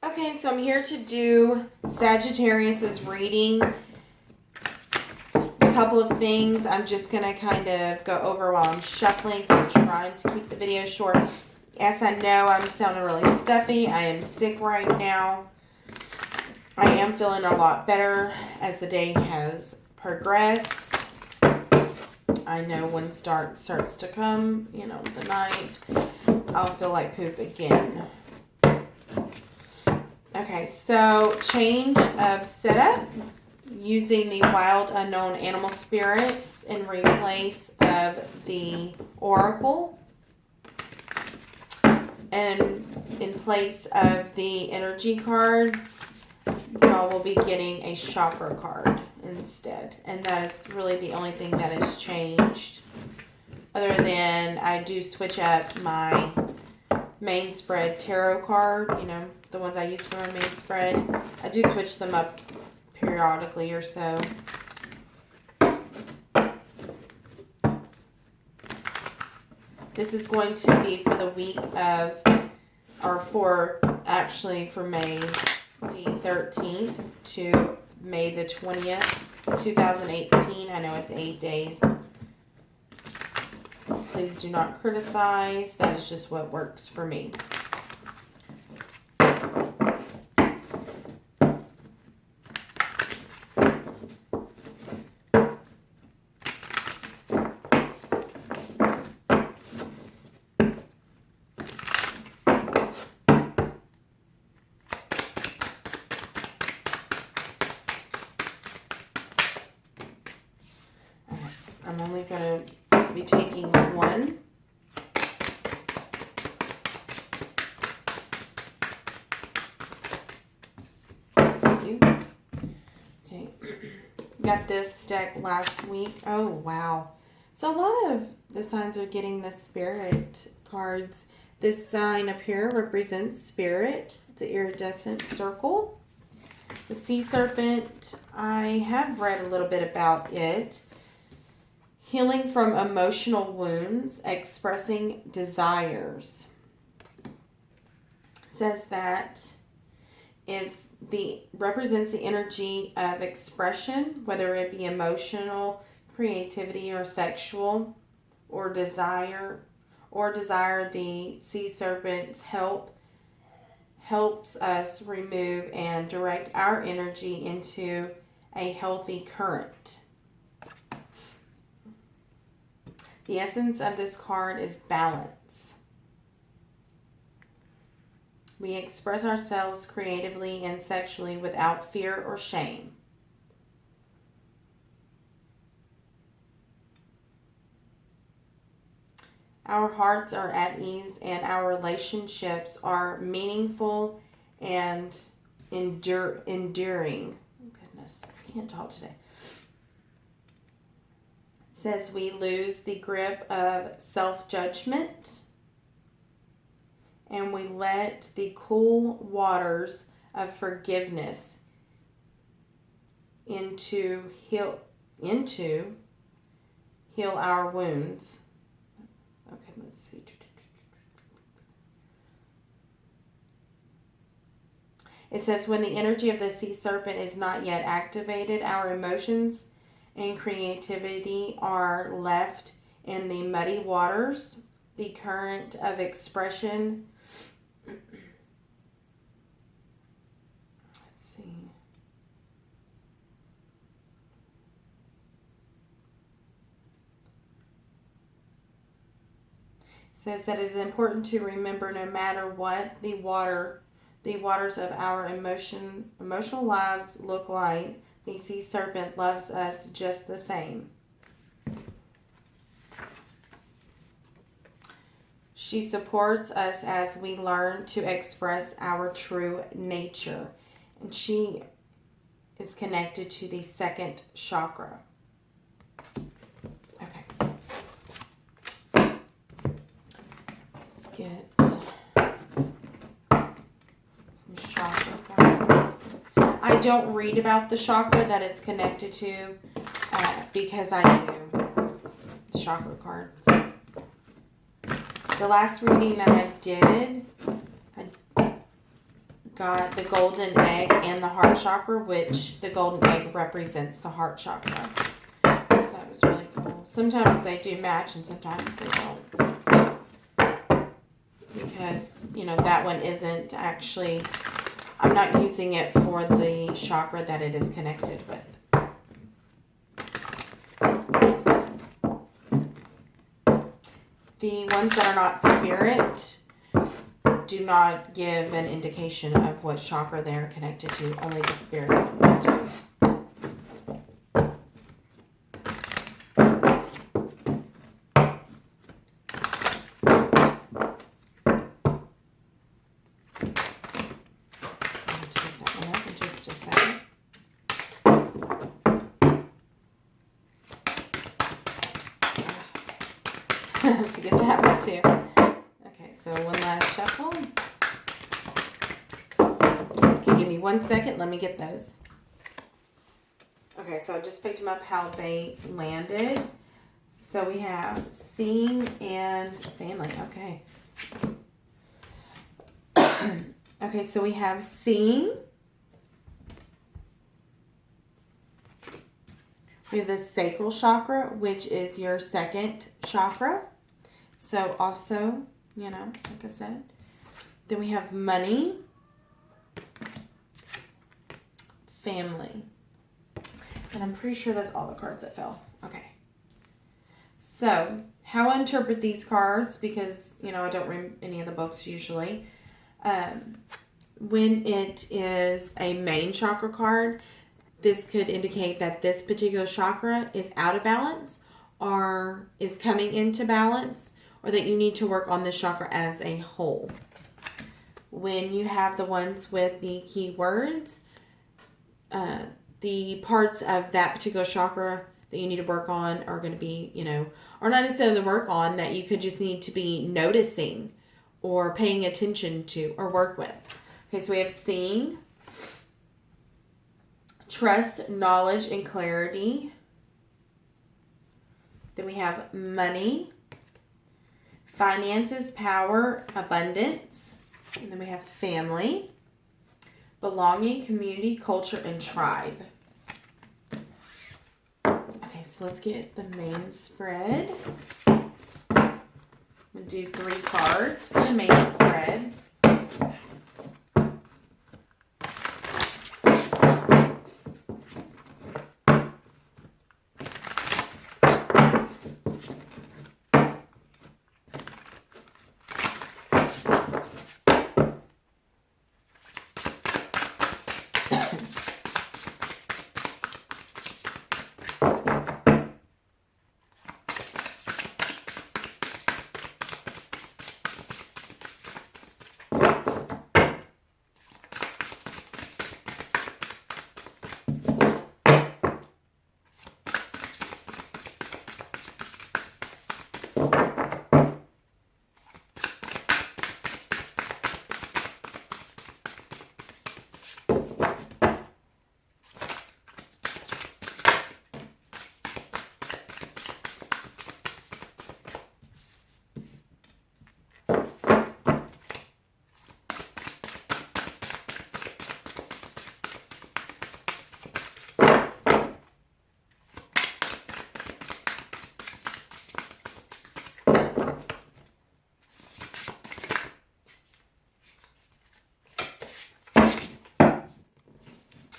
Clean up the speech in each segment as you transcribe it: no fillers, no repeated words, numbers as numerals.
Okay, so I'm here to do Sagittarius's reading. A couple of things I'm just going to kind of go over while I'm shuffling, because I'm trying to keep the video short. Yes, I know I'm sounding really stuffy. I am sick right now. I am feeling a lot better as the day has progressed. I know when starts to come, the night, I'll feel like poop again. Okay, so change of setup using the wild unknown animal spirits in replace of the oracle, and in place of the energy cards, y'all will be getting a chakra card instead, and that is really the only thing that has changed, other than I do switch up my main spread tarot card, the ones I use for my main spread. I do switch them up periodically or so. This is going to be for the week of, or for May the 13th to May the 20th, 2018. I know it's 8 days. Please do not criticize. That is just what works for me. I'm only going to be taking one. Thank you. Okay. Got this deck last week. Oh, wow. So a lot of the signs are getting the spirit cards. This sign up here represents spirit. It's an iridescent circle. The sea serpent, I have read a little bit about it. Healing from emotional wounds, expressing desires. It says that it represents the energy of expression, whether it be emotional, creativity, or sexual, or desire. The sea serpent's helps us remove and direct our energy into a healthy current. The essence of this card is balance. We express ourselves creatively and sexually without fear or shame. Our hearts are at ease and our relationships are meaningful and enduring. Oh, goodness, I can't talk today. Says we lose the grip of self-judgment and we let the cool waters of forgiveness into heal our wounds. Okay, let's see. It says when the energy of the sea serpent is not yet activated, our emotions and creativity are left in the muddy waters. The current of expression. Let's see. It says that it is important to remember, no matter what the waters of our emotional lives look like, the sea serpent loves us just the same. She supports us as we learn to express our true nature. And she is connected to the second chakra. Okay. Let's get some chakra cards. I don't read about the chakra that it's connected to because I do chakra cards. The last reading that I did got the golden egg and the heart chakra, which the golden egg represents the heart chakra. So that was really cool. Sometimes they do match and sometimes they don't. Because, you know, that one isn't actually, I'm not using it for the chakra that it is connected with. The ones that are not spirit do not give an indication of what chakra they're connected to. Only the spirit ones do. To get that one too. Okay, so one last shuffle. Okay, give me 1 second. Let me get those. Okay, so I just picked them up how they landed. So we have seeing and family. Okay. Okay, so we have seeing. We have the sacral chakra, which is your second chakra. So also, you know, like I said. Then we have money, family. And I'm pretty sure that's all the cards that fell. Okay. So, how I interpret these cards, because, you know, I don't read any of the books usually. When it is a main chakra card, this could indicate that this particular chakra is out of balance or is coming into balance, or that you need to work on this chakra as a whole. When you have the ones with the keywords, the parts of that particular chakra that you need to work on are going to be, you know, or not necessarily work on, that you could just need to be noticing or paying attention to or work with. Okay, so we have seeing, trust, knowledge, and clarity. Then we have money, finances, power, abundance. And then we have family, belonging, community, culture, and tribe. Okay, so let's get the main spread. I'm going to do 3 cards for the main spread.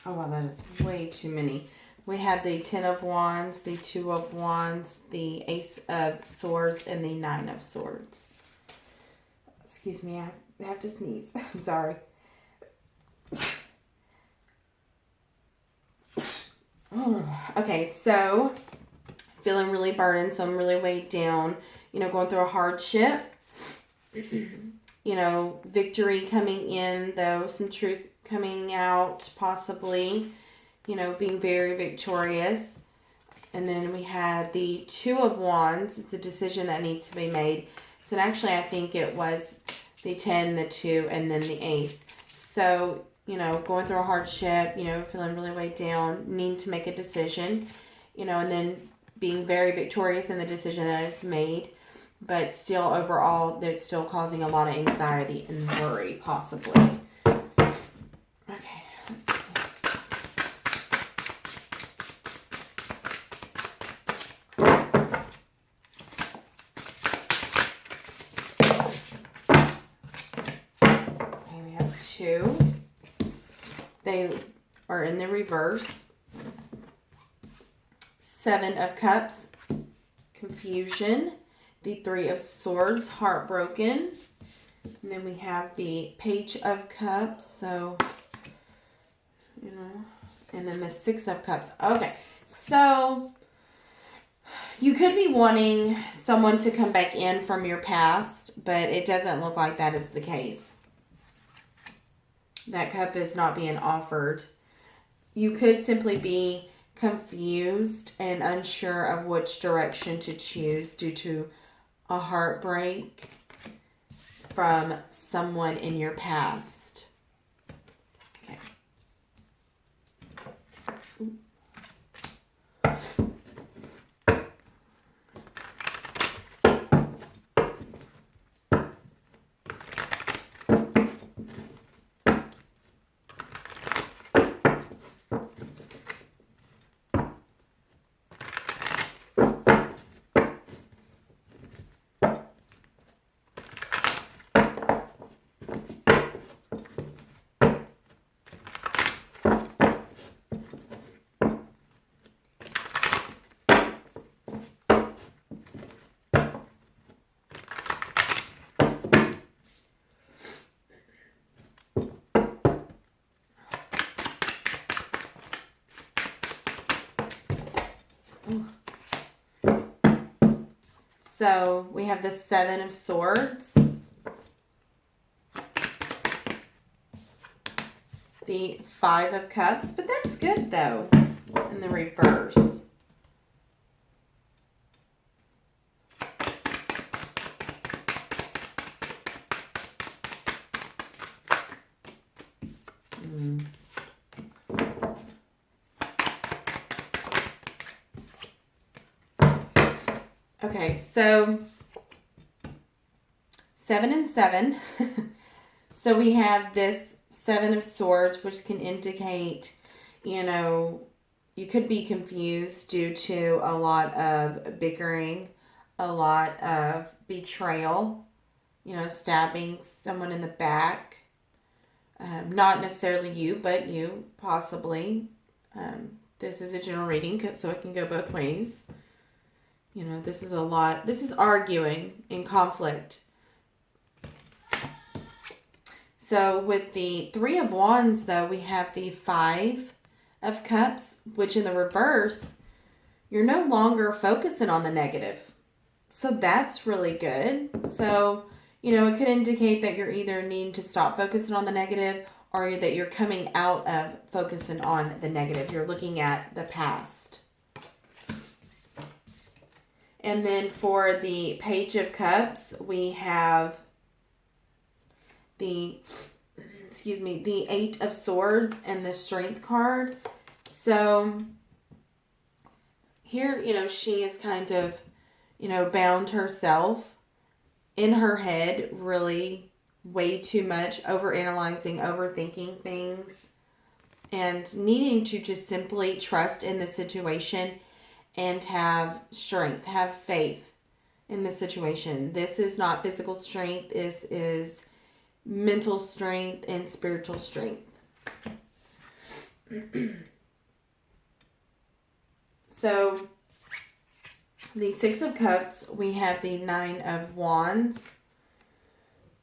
Oh, wow, that is way too many. We had the 10 of Wands, the 2 of Wands, the Ace of Swords, and the 9 of Swords. Excuse me, I have to sneeze. I'm sorry. Okay, so feeling really burdened, so I'm really weighed down. You know, going through a hardship. You know, victory coming in, though, some truth coming out, possibly, you know, being very victorious. And then we had the 2 of Wands. It's a decision that needs to be made. So actually, I think it was the 10, the 2, and then the Ace. So, you know, going through a hardship, you know, feeling really weighed down, need to make a decision, you know, and then being very victorious in the decision that is made. But still, overall, that's still causing a lot of anxiety and worry, possibly. They are in the reverse. 7 of Cups, confusion. The 3 of Swords, heartbroken. And then we have the Page of Cups. So, you know, and then the 6 of Cups. Okay, so you could be wanting someone to come back in from your past, but it doesn't look like that is the case. That cup is not being offered. You could simply be confused and unsure of which direction to choose due to a heartbreak from someone in your past. Okay. So we have the 7 of Swords, the 5 of Cups, but that's good though in the reverse. Okay, so 7 and 7. So we have this 7 of Swords, which can indicate, you know, you could be confused due to a lot of bickering, a lot of betrayal, you know, stabbing someone in the back. Not necessarily you, but you, possibly. This is a general reading, so it can go both ways. You know, this is a lot. This is arguing in conflict. So with the 3 of Wands, though, we have the 5 of Cups, which in the reverse, you're no longer focusing on the negative. So that's really good. So, you know, it could indicate that you're either needing to stop focusing on the negative or that you're coming out of focusing on the negative. You're looking at the past. And then for the Page of Cups, we have the 8 of Swords and the Strength card. So here, you know, she is kind of, you know, bound herself in her head, really way too much, overanalyzing, overthinking things, and needing to just simply trust in the situation and have strength, have faith in the situation. This is not physical strength. This is mental strength and spiritual strength. So, the 6 of Cups, we have the 9 of Wands.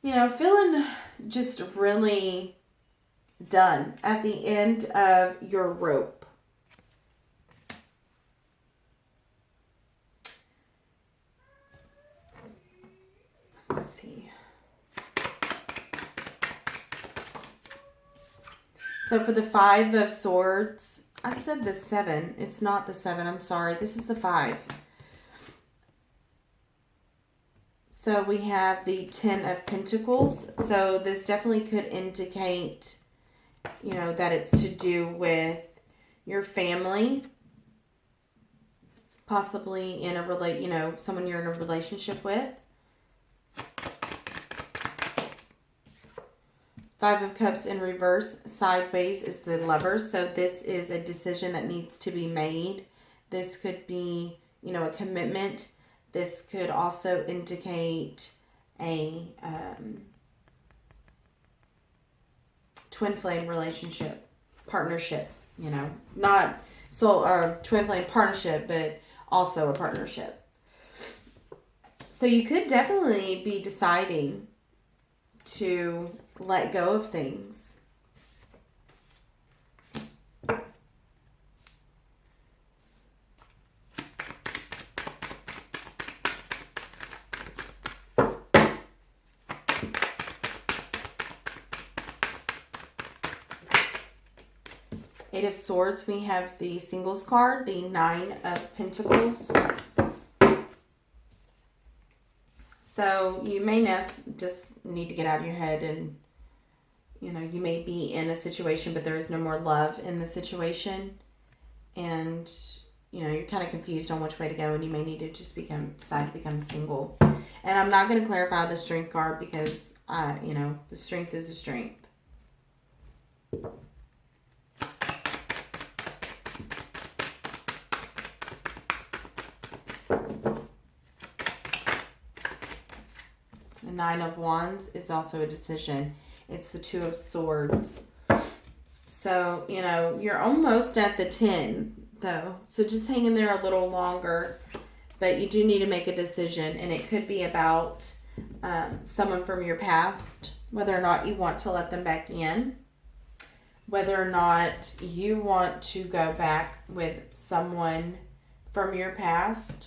You know, feeling just really done at the end of your rope. Let's see. So for the 5 of Swords, I said the 7. It's not the 7. I'm sorry. This is the 5. So we have the 10 of Pentacles. So this definitely could indicate, you know, that it's to do with your family. Possibly in a someone you're in a relationship with. 5 of Cups in reverse, sideways is the Lovers. So this is a decision that needs to be made. This could be, you know, a commitment. This could also indicate a twin flame relationship. partnership, you know, not soul or twin flame partnership, but also a partnership. So you could definitely be deciding to let go of things. Eight of Swords, we have the Singles card, the Nine of Pentacles. So you may just need to get out of your head and, you know, you may be in a situation, but there is no more love in the situation. And, you know, you're kind of confused on which way to go, and you may need to just decide to become single. And I'm not going to clarify the Strength card because, you know, the Strength is a strength. The Nine of Wands is also a decision. It's the Two of Swords. So, you know, you're almost at the 10, though. So just hang in there a little longer. But you do need to make a decision. And it could be about someone from your past. Whether or not you want to let them back in. Whether or not you want to go back with someone from your past.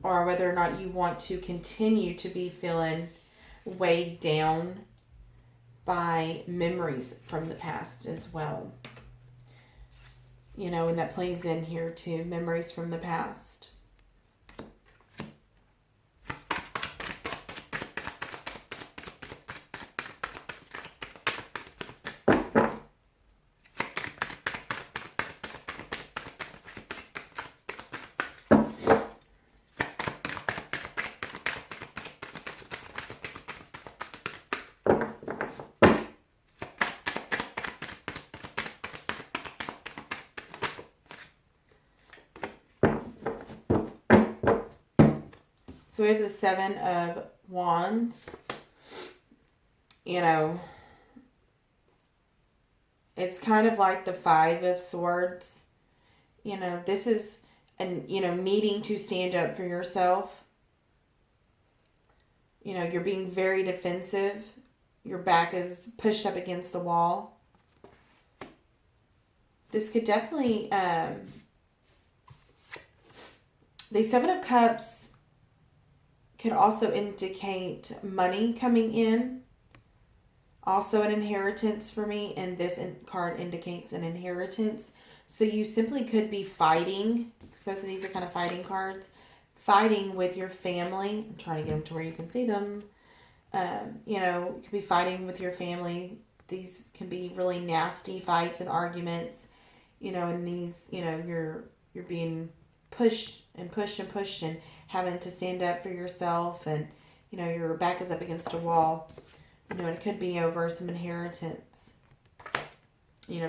Or whether or not you want to continue to be feeling weighed down by memories from the past as well. You know, and that plays in here too, memories from the past. So we have the Seven of Wands. You know, it's kind of like the Five of Swords. You know, this is, needing to stand up for yourself. You know, you're being very defensive. Your back is pushed up against the wall. This could definitely, the Seven of Cups could also indicate money coming in. Also an inheritance for me. And this card indicates an inheritance. So you simply could be fighting. Because both of these are kind of fighting cards. Fighting with your family. I'm trying to get them to where you can see them. You could be fighting with your family. These can be really nasty fights and arguments. And these, you're being pushed and pushed and pushed and having to stand up for yourself, and your back is up against a wall. It could be over some inheritance.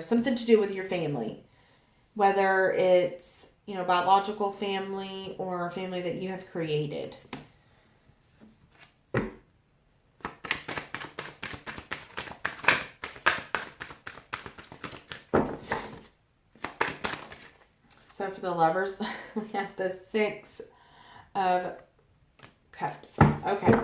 Something to do with your family, whether it's biological family or a family that you have created. So for the Lovers, we have the Six of Cups. Okay.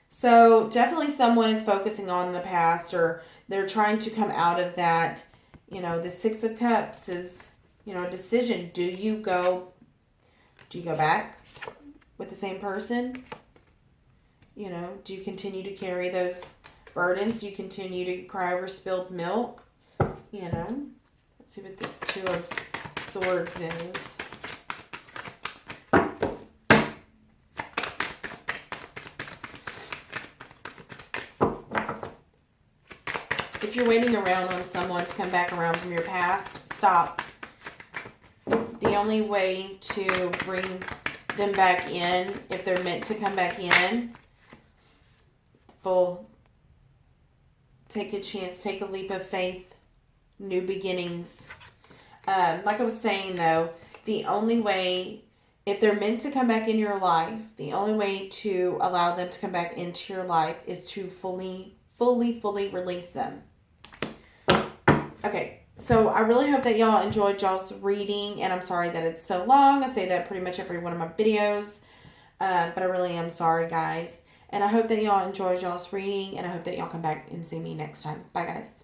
So definitely someone is focusing on the past, or they're trying to come out of that. The Six of Cups is, a decision. Do you go back with the same person? Do you continue to carry those burdens? Do you continue to cry over spilled milk? Let's see what this Two of Swords is. If you're waiting around on someone to come back around from your past, stop. The only way to bring them back in, if they're meant to come back in, take a chance, take a leap of faith, new beginnings. Like I was saying though, the only way, if they're meant to come back in your life, the only way to allow them to come back into your life is to fully release them. Okay, So I really hope that y'all enjoyed y'all's reading, and I'm sorry that it's so long. I say that pretty much every one of my videos, but I really am sorry, guys. And I hope that y'all enjoyed y'all's reading, and I hope that y'all come back and see me next time. Bye, guys.